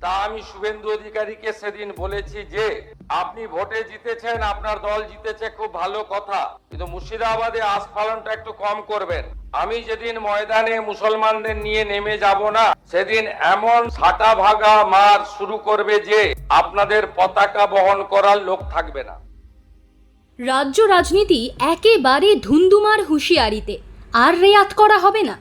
তা আমি শুভেন্দু অধিকারীকে সেদিন বলেছি যে আপনি ভোটে জিতেছেন, আপনার দল জিতেছে, খুব ভালো কথা, কিন্তু মুর্শিদাবাদে আস্ফালনটা একটু কম করবেন। আমি যেদিন ময়দানে মুসলমানদের নিয়ে নেমে যাব না, সেদিন এমন ছাটা ভাগা মার শুরু করবে যে আপনাদের পতাকা বহন করার লোক থাকবে না। রাজ্য রাজনীতি একেবারে ধুন্ধুমার হুঁশিয়ারিতে, আর রেয়াত করা হবে না,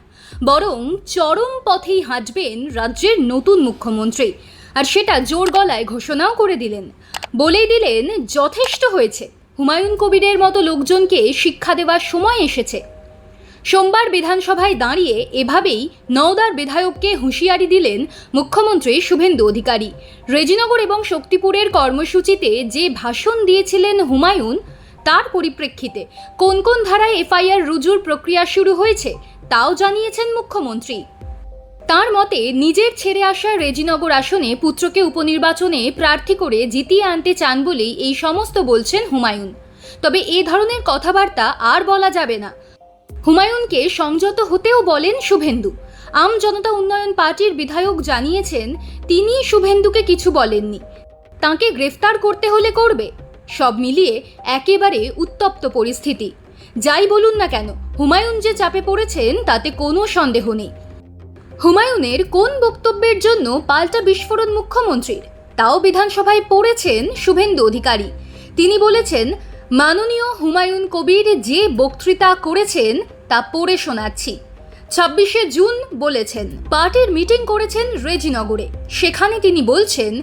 বরং চরম পথেই হাঁটবেন রাজ্যের নতুন মুখ্যমন্ত্রী। আর সেটা জোর গলায় ঘোষণাও করে দিলেন, বলেই দিলেন যথেষ্ট হয়েছে, হুমায়ুন কবিরের মতো লোকজনকে শিক্ষা দেওয়ার সময় এসেছে। সোমবার বিধানসভায় দাঁড়িয়ে এভাবেই নওদার বিধায়ককে হুঁশিয়ারি দিলেন মুখ্যমন্ত্রী শুভেন্দু অধিকারী। রেজিনগর এবং শক্তিপুরের কর্মসূচিতে যে ভাষণ দিয়েছিলেন হুমায়ুন, তার পরিপ্রেক্ষিতে কোন কোন ধারায় এফআইআর রুজুর প্রক্রিয়া শুরু হয়েছে তাও জানিয়েছেন মুখ্যমন্ত্রী। তার মতে নিজের ছেড়ে আসা রেজিনগর আসনে পুত্রকে উপনির্বাচনে প্রার্থী করে জিতিয়ে আনতে চান বলেই এই সমস্ত বলছেন হুমায়ুন। তবে এ ধরনের কথাবার্তা আর বলা যাবে না। হুমায়ুনকে সংযত হতেও বলেন শুভেন্দু। আম জনতা উন্নয়ন পার্টির বিধায়ক জানিয়েছেন তিনি শুভেন্দুকে কিছু বলেননি, তাকে গ্রেফতার করতে হলে করবে। সব মিলিয়ে একেবারে উত্তপ্ত পরিস্থিতি। যাই বলুন না কেন, হুমায়ুন যে চাপে পড়েছেন তাতে কোনো সন্দেহ নেই। হুমায়ুনের কোন বক্তব্যের জন্য পাল্টা বিস্ফোরণ মুখ্যমন্ত্রীর, তাও বিধানসভায় পড়েছেন শুভেন্দু অধিকারী। তিনি বলেছেন, মাননীয় হুমায়ুন কবির যে বক্তৃতা করেছেন তা পড়ে শোনাচ্ছি। 26শে জুন বলেছেন, পার্টির মিটিং করেছেন রেজিনগরে। সেখানে তিনি বলছেন,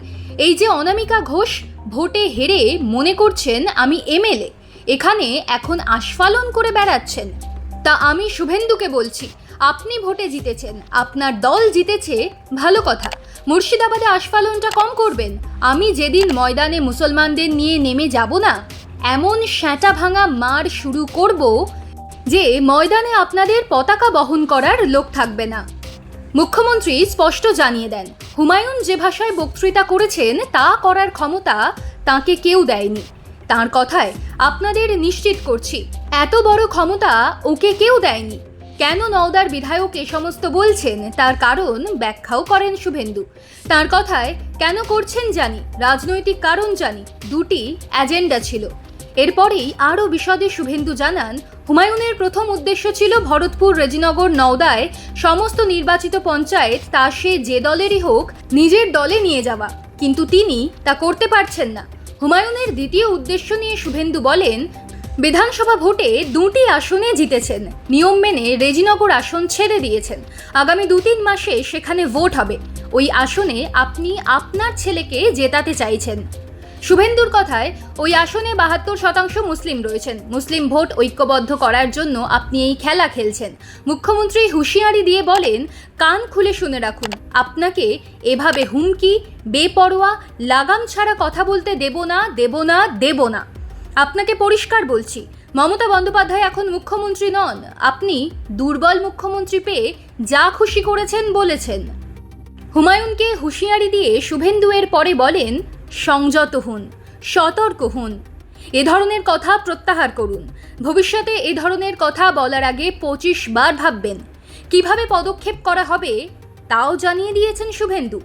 এই যে অনামিকা ঘোষ ভোটে হেরে মনে করছেন আমি এমএলএ, এখানে এখন আস্ফালন করে বেড়াচ্ছেন। তা আমি শুভেন্দুকে বলছি, আপনি ভোটে জিতেছেন, আপনার দল জিতেছে, ভালো কথা, মুর্শিদাবাদে আস্ফালনটা কম করবেন। আমি যেদিন ময়দানে মুসলমানদের নিয়ে নেমে যাব না, এমন শ্যাঁটা ভাঙা মার শুরু করব যে ময়দানে আপনাদের পতাকা বহন করার লোক থাকবে না। মুখ্যমন্ত্রী স্পষ্ট জানিয়ে দেন, হুমায়ুন যে ভাষায় বক্তৃতা করেছেন তা করার ক্ষমতা তাকে কেউ দেয়নি। তার কথায় আপনাদের নিশ্চিত করছি, এত বড় ক্ষমতা ওকে কেউ দেয়নি। কেন নওদার বিধায়ক এ সমস্ত বলছেন তার কারণ ব্যাখ্যাও করেন শুভেন্দু। তার কথায় কেন করছেন জানি, রাজনৈতিক কারণ জানি, দুটি এজেন্ডা ছিল। এরপরেই আরও বিশদে শুভেন্দু জানান, হুমায়ুনের প্রথম উদ্দেশ্য ছিল ভরতপুর, রেজিনগর, নওদায় সমস্ত নির্বাচিত পঞ্চায়েত তা সে যে দলেরই হোক নিজের দলে নিয়ে যাওয়া, কিন্তু তিনি তা করতে পারছেন না। হুমায়ুনের দ্বিতীয় উদ্দেশ্য নিয়ে শুভেন্দু বলেন, বিধানসভা ভোটে 2টি আসনে জিতেছেন, নিয়ম মেনে রেজিনগর আসন ছেড়ে দিয়েছেন। আগামী 2-3 মাসে সেখানে ভোট হবে, ওই আসনে আপনি আপনার ছেলেকে জেতাতে চাইছেন। শুভেন্দুর কথায় ওই আসনে 72% মুসলিম রয়েছেন। মুসলিম ভোট ঐক্যবদ্ধ করার জন্য আপনি এই খেলা খেলছেন। মুখ্যমন্ত্রী হুঁশিয়ারি দিয়ে বলেন, কান খুলে শুনে রাখুন, আপনাকে এভাবে হুমকি, বেপরোয়া, লাগাম ছাড়া কথা বলতে দেব না, দেব না, দেব না। আপনাকে পরিষ্কার বলছি, মমতা বন্দ্যোপাধ্যায় এখন মুখ্যমন্ত্রী নন। আপনি দুর্বল মুখ্যমন্ত্রী পেয়ে যা খুশি করেছেন বলেছেন। হুমায়ুনকে হুঁশিয়ারি দিয়ে শুভেন্দু এর পরে বলেন, সংযত হন, সতর্ক হন, এ ধরনের কথা প্রত্যাহার করুন। ভবিষ্যতে এ ধরনের কথা বলার আগে 25 বার ভাববেন। কিভাবে পদক্ষেপ করা হবে তাও জানিয়ে দিয়েছেন শুভেন্দু।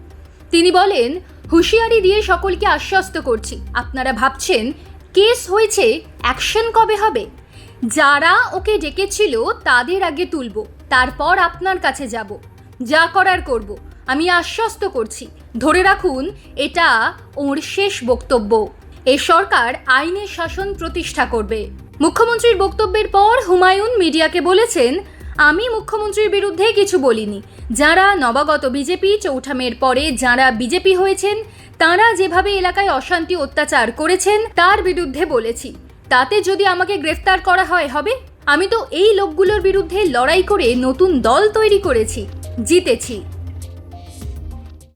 তিনি বলেন, হুঁশিয়ারি দিয়ে সকলকে আশ্বস্ত করছি, আপনারা ভাবছেন কেস হয়েছে, অ্যাকশন কবে হবে? যারা ওকে ডেকেছিল তাদের আগে তুলব, তারপর আপনার কাছে যাব, যা করার করব। আমি আশ্বস্ত করছি, ধরে রাখুন এটা ওর শেষ বক্তব্য। এই সরকার আইনের শাসন প্রতিষ্ঠা করবে। মুখ্যমন্ত্রীর বক্তব্যের পর হুমায়ুন মিডিয়াকে বলেছেন, আমি মুখ্যমন্ত্রীর বিরুদ্ধে কিছু বলিনি। যারা নবাগত বিজেপি, চৌঠা মের পরে যারা বিজেপি হয়েছেন তারা যেভাবে এলাকায় অশান্তি অত্যাচার করেছেন তার বিরুদ্ধে বলেছি। তাতে যদি আমাকে গ্রেফতার করা হয় হবে। আমি তো এই লোকগুলোর বিরুদ্ধে লড়াই করে নতুন দল তৈরি করেছি, জিতেছি।